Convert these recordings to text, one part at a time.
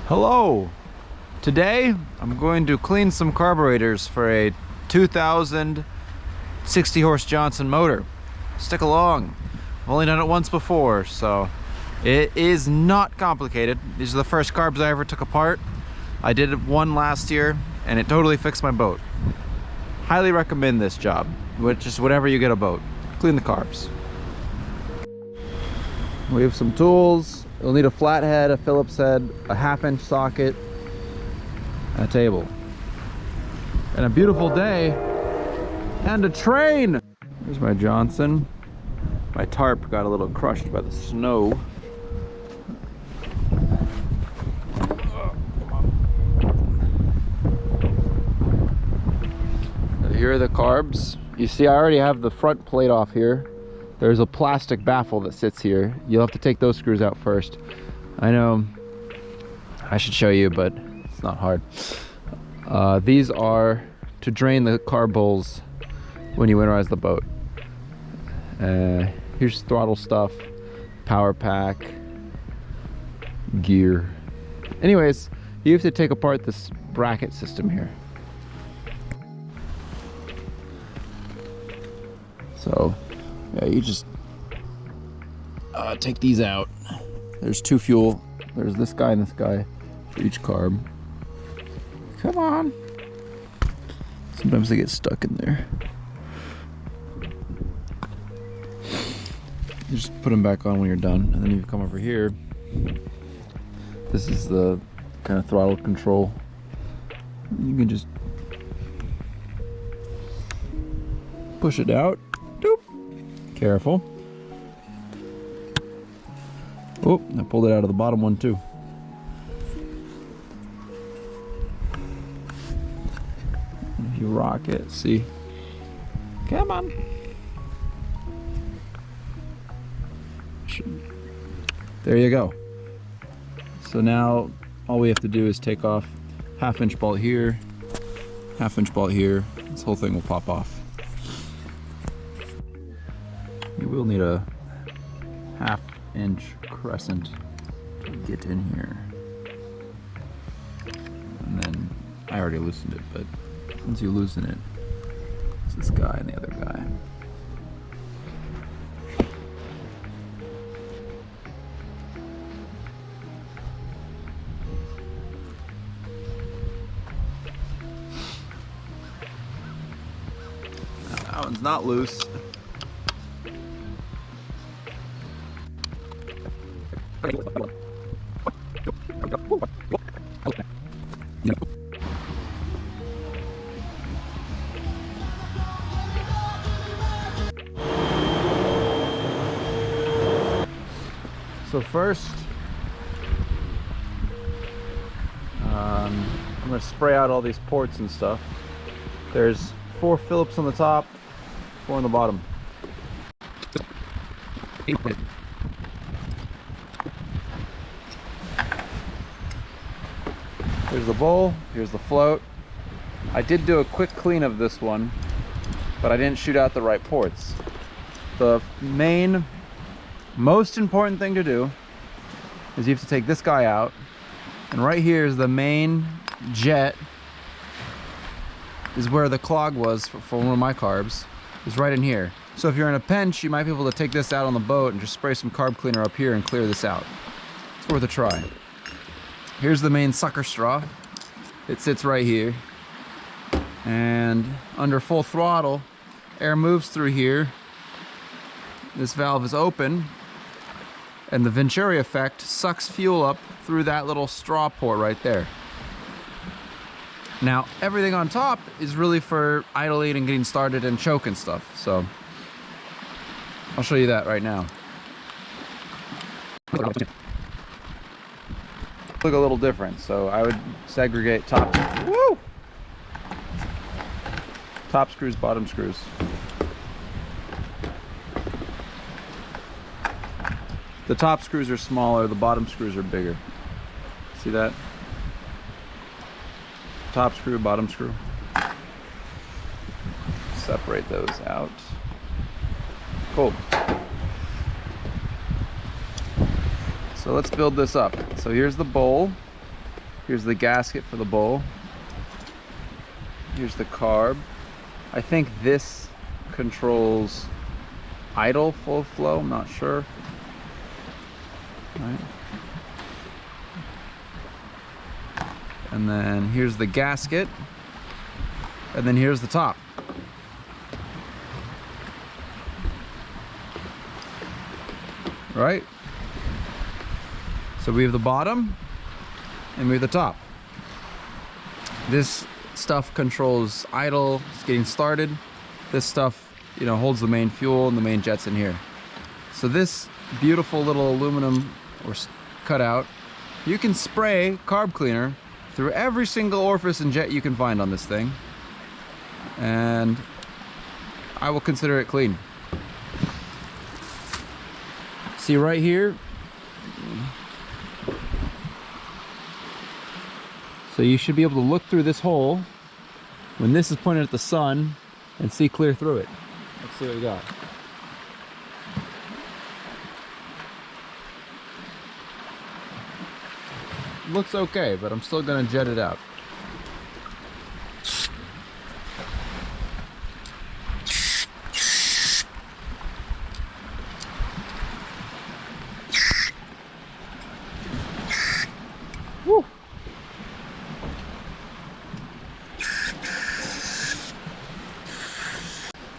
Hello! Today I'm going to clean some carburetors for a 2000 60 horse Johnson motor. Stick along. I've only done it once before, so it is not complicated. These are the first carbs I ever took apart. I did one last year and it totally fixed my boat. Highly recommend this job. Just whenever you get a boat, clean the carbs. We have some tools. You'll need a flathead, a Phillips head, a 1/2 inch socket, a table, and a beautiful day, and a train. Here's my Johnson. My tarp got a little crushed by the snow. Here are the carbs. You see, I already have the front plate off here. There's a plastic baffle that sits here. You'll have to take those screws out first. I know I should show you, but it's not hard. These are to drain the carb bowls when you winterize the boat. Here's throttle stuff, power pack, gear. Anyways, you have to take apart this bracket system here. So yeah, you just take these out. There's two fuel. There's this guy and this guy for each carb. Come on. Sometimes they get stuck in there. You just put them back on when you're done, and then you come over here. This is the kind of throttle control. You can just push it out. Doop. Careful. Oh, I pulled it out of the bottom one too. And if you rock it, see? Come on. There you go. So now all we have to do is take off 1/2 inch bolt here, 1/2 inch bolt here. This whole thing will pop off. You will need a 1/2 inch crescent to get in here. And then I already loosened it, but once you loosen it, it's this guy and the other guy. Now, that one's not loose. So first, I'm going to spray out all these ports and stuff. There's 4 Phillips on the top, 4 on the bottom. Here's the bowl, here's the float. I did do a quick clean of this one, but I didn't shoot out the right ports. The most important thing to do is you have to take this guy out, and right here is the main jet, is where the clog was for one of my carbs, is right in here. So if you're in a pinch, you might be able to take this out on the boat and just spray some carb cleaner up here and clear this out. It's worth a try. Here's the main sucker straw. It sits right here, and under full throttle, air moves through here. This valve is open, and the Venturi effect sucks fuel up through that little straw port right there. Now, everything on top is really for idling and getting started and choke and stuff, so I'll show you that right now. Look a little different, so I would segregate top screws, bottom screws. The top screws are smaller, the bottom screws are bigger. See that? Top screw, bottom screw. Separate those out. Cool. So let's build this up. So here's the bowl. Here's the gasket for the bowl. Here's the carb. I think this controls idle full flow, I'm not sure. Right. And then here's the gasket. And then here's the top. Right? So we have the bottom and we have the top. This stuff controls idle, it's getting started. This stuff, you know, holds the main fuel and the main jets in here. So this beautiful little aluminum or cutout, you can spray carb cleaner through every single orifice and jet you can find on this thing, and I will consider it clean. See right here, so you should be able to look through this hole when this is pointed at the sun and see clear through it. Let's see what we got. Looks okay, but I'm still gonna jet it out. Woo.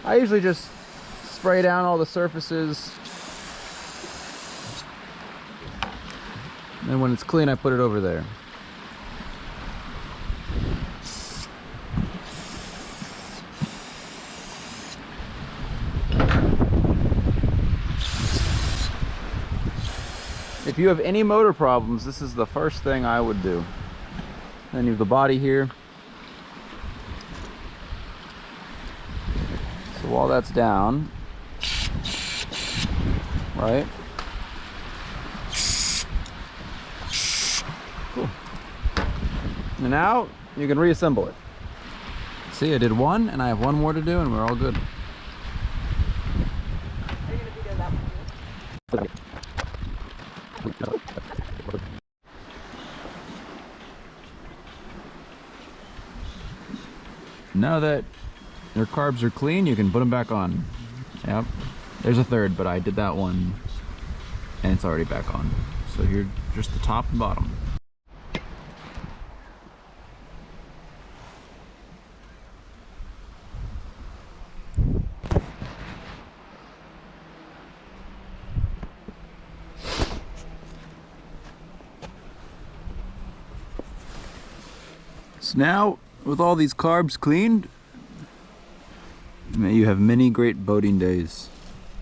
I usually just spray down all the surfaces, and when it's clean I put it over there. If you have any motor problems, this is the first thing I would do. Then you have the body here. So while that's down, right? Cool. And now you can reassemble it. See, I did one and I have one more to do and we're all good. Are you going to be doing that one too? Now that your carbs are clean, you can put them back on. Yep. There's a third, but I did that one and it's already back on. So here's just the top and bottom. So now, with all these carbs cleaned, you have many great boating days.